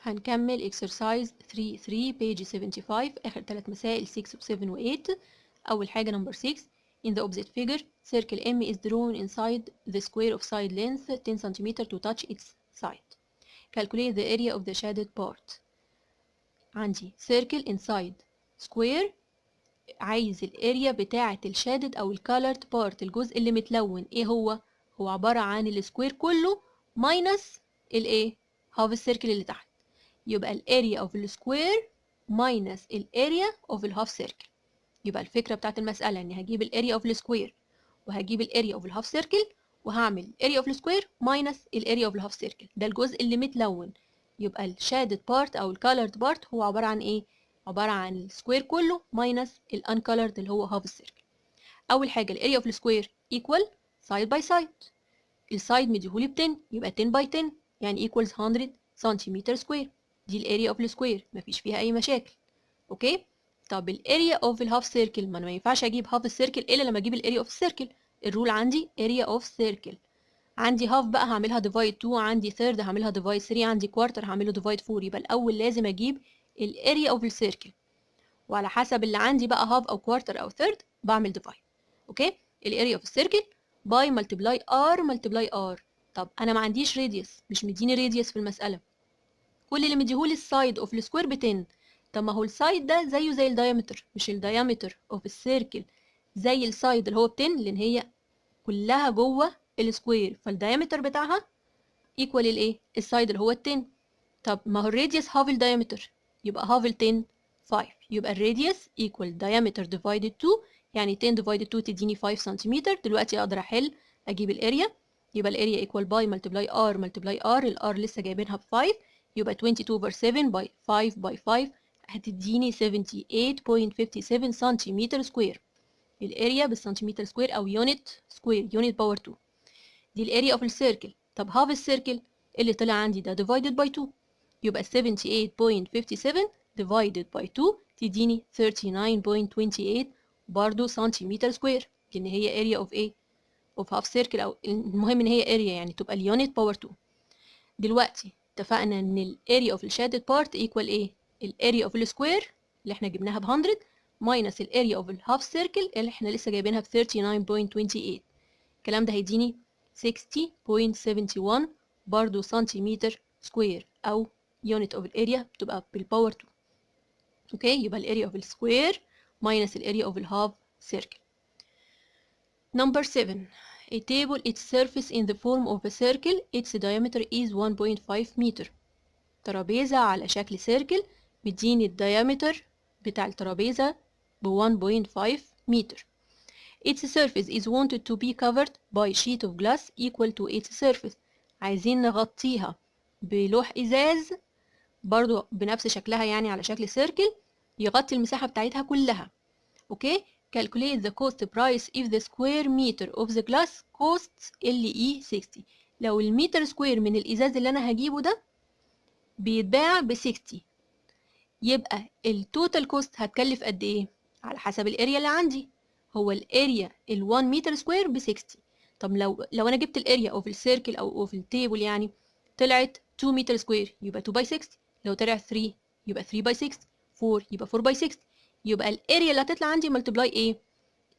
هنكمل exercise 3 page 75 آخر 3 مسائل 6 و 7 و 8. أول حاجة number 6. In the opposite figure, circle M is drawn inside the square of side length 10 cm to touch its side. Calculate the area of the shaded part. عندي circle inside square، عايز الاريا بتاعة الشادد أو الcolored part، الجزء اللي متلون. ايه هو؟ هو عبارة عن السكوير كله minus الايه؟ half السيركل اللي تحت. يبقى الاريا اوف السكوير ماينس الاريا اوف الهاف سيركل. يبقى الفكره بتاعت المساله اني هجيب الاريا اوف السكوير وهجيب الاريا اوف الهاف سيركل وهعمل الاريا اوف السكوير ماينس الاريا اوف الهاف سيركل، ده الجزء اللي متلون. يبقى الشادد بارت او الكالرد بارت هو عباره عن ايه؟ عباره عن السكوير كله ماينس الانكالرد اللي هو هاف السيركل. اول حاجه الاريا اوف السكوير ايكوال سايد باي سايد. السايد مديهولي ب 10 يبقى 10 باي 10 يعني ايكوالز 100 سنتيمتر سكوير. دي الاريا اوف السكوير، مفيش فيها اي مشاكل. اوكي. طب الاريا اوف الهاف سيركل، ما انا ما ينفعش اجيب هاف السيركل الا لما اجيب الاريا اوف السيركل. الرول عندي اريا اوف سيركل. عندي هاف بقى هعملها ديفايد 2، عندي ثيرد هعملها ديفايد 3، عندي كوارتر هعمله ديفايد 4. يبقى الاول لازم اجيب الاريا اوف السيركل، وعلى حسب اللي عندي بقى هاف او كوارتر او ثيرد بعمل ديفايد. اوكي. الاريا اوف السيركل باي ملتبلاي ار ملتبلاي ار. طب انا ما عنديش راديوس، مش مديني راديوس في المساله، كل اللي مديهولي السايد اوف السكوير ب 10. طب ما هو السايد ده زيه زي الدايمتر، مش الدايمتر اوف السيركل زي السايد اللي هو ب 10 لان هي كلها جوه السكوير، فالدايمتر بتاعها ايكوال الايه؟ السايد اللي هو ال 10. طب ما هو الراديوس هاف الدايمتر، يبقى هاف ال 10 5. يبقى الراديوس ايكوال diameter divided 2، يعني 10 divided 2 تديني 5 سنتيمتر. دلوقتي اقدر احل اجيب الاريا. يبقى الاريا ايكوال باي ملتبلاي ار ملتبلاي ار، الار لسه جايبينها ب 5، يبقى 22 over 7 باي 5 باي 5 هتديني 78.57 سنتيمتر سكوير. الاريا بالسنتيمتر سكوير او يونت سكوير، يونت باور 2. دي الاريا اوف السيركل. طب هاف السيركل اللي طلع عندي ده divided by 2، يبقى 78.57 divided by 2 تديني 39.28 برضه سنتيمتر سكوير، لان هي اريا اوف ايه؟ اوف هاف سيركل، او المهم ان هي اريا يعني تبقى اليونت باور 2. دلوقتي اتفقنا ان الاريا اوف الشادد بارت ايكوال ايه؟ الاريا اوف السكوير اللي احنا جبناها ب 100 ماينس الاريا اوف الهاف سيركل اللي احنا لسه جايبينها ب 39.28. الكلام ده هيديني 60.71 برضو سنتيمتر سكوير، او يونت اوف الاريا بتبقى بالباور 2. اوكي. يبقى الاريا اوف السكوير minus الاريا اوف الهاف سيركل. Number 7. A table its surface in the form of a circle, its diameter is 1.5 meter. ترابيزة على شكل سيركل مديني الديامتر بتاع الترابيزة ب 1.5 متر. Its surface is wanted to be covered by sheet of glass equal to its surface. عايزين نغطيها بلوح إزاز برضو بنفس شكلها، يعني على شكل سيركل يغطي المساحة بتاعتها كلها. اوكي. calculate the cost price if the square meter of the glass costs LE 60. لو المتر سكوير من الإزاز اللي أنا هجيبه ده بيتباع ب 60، يبقى التوتال كوست هتكلف قد ايه؟ على حسب الاريا اللي عندي. هو الاريا ال1 متر سكوير ب 60. طب لو انا جبت الاريا اوف السيركل او اوف التيبل يعني طلعت 2 متر سكوير يبقى 2 باي 60. لو طلع 3 يبقى 3 باي 60. 4 يبقى 4 باي 60. يبقى الاريا اللي هتطلع عندي ملتبلاي ايه؟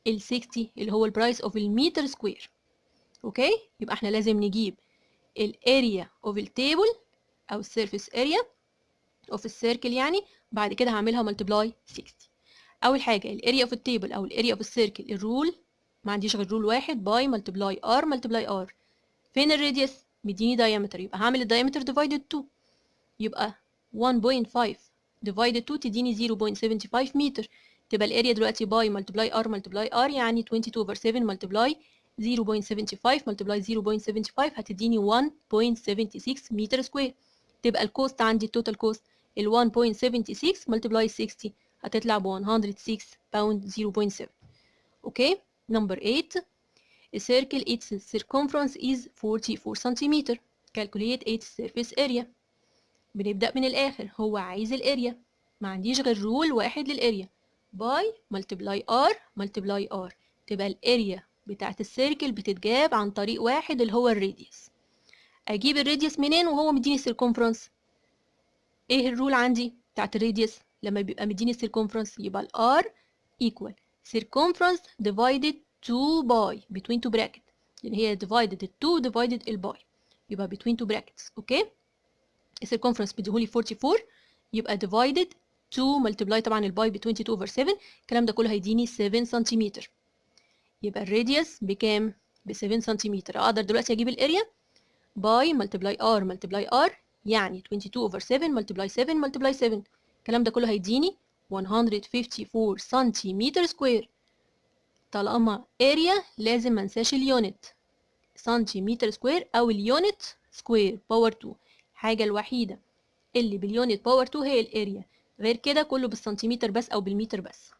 ال 60 اللي هو البرايس اوف المتر سكوير. اوكي. يبقى احنا لازم نجيب الاريا اوف التيبل او السيرفيس اريا اوف السيركل، يعني بعد كده هعملها ملتبلاي 60. اول حاجه الاريا اوف التيبل او الاريا اوف السيركل، الرول ما عنديش غير رول واحد، باي ملتبلاي ار ملتبلاي ار. فين الراديوس؟ مديني دايمتر، يبقى هعمل الدايمتر ديفايدد 2، يبقى 1.5 ديفايدد 2 تديني 0.75 متر. تبقى الاريا دلوقتي باي ملتبلاي ار ملتبلاي ار، يعني 22 over 7 ملتبلاي 0.75 ملتبلاي 0.75 هتديني 1.76 متر سكوير. تبقى الكوست عندي التوتال كوست ال 1.76 ملتبلاي 60 هتطلع ب 106 باوند 0.7. اوكي. نمبر 8. A circle its circumference is 44 cm. Calculate its surface area. بنبدأ من الآخر، هو عايز الاريا، ما عنديش غير رول واحد للاريا، باي ملتبلاي ار ملتبلاي ار. تبقى الاريا بتاعت السيركل بتتجاب عن طريق واحد اللي هو الراديوس. اجيب الراديوس منين وهو مديني السيركمفرنس؟ ايه الرول عندي بتاعت الراديوس؟ لما بيبقى مديني السيركمفرنس يبقى الار equal circumference divided 2 باي between two brackets، لان هي divided ال 2 divided الباي، يبقى between two brackets. اوكي، السيركمفرنس بيديهولي 44، يبقى divided 2 multiply طبعا الباي ب 22 over 7، الكلام ده كله هيديني 7 سنتيمتر. يبقى الراديوس بكام؟ ب 7 سنتيمتر. اقدر دلوقتي اجيب الاريا باي multiply r multiply r، يعني 22 over 7 multiply 7 multiply 7، الكلام ده كله هيديني 154 سنتيمتر سكوير. طالما اريا لازم ما انساش اليونت، سنتيمتر سكوير او اليونت سكوير باور 2. الحاجه الوحيده اللي باليونت باور 2 هي الاريا، غير كده كله بالسنتيمتر بس او بالمتر بس.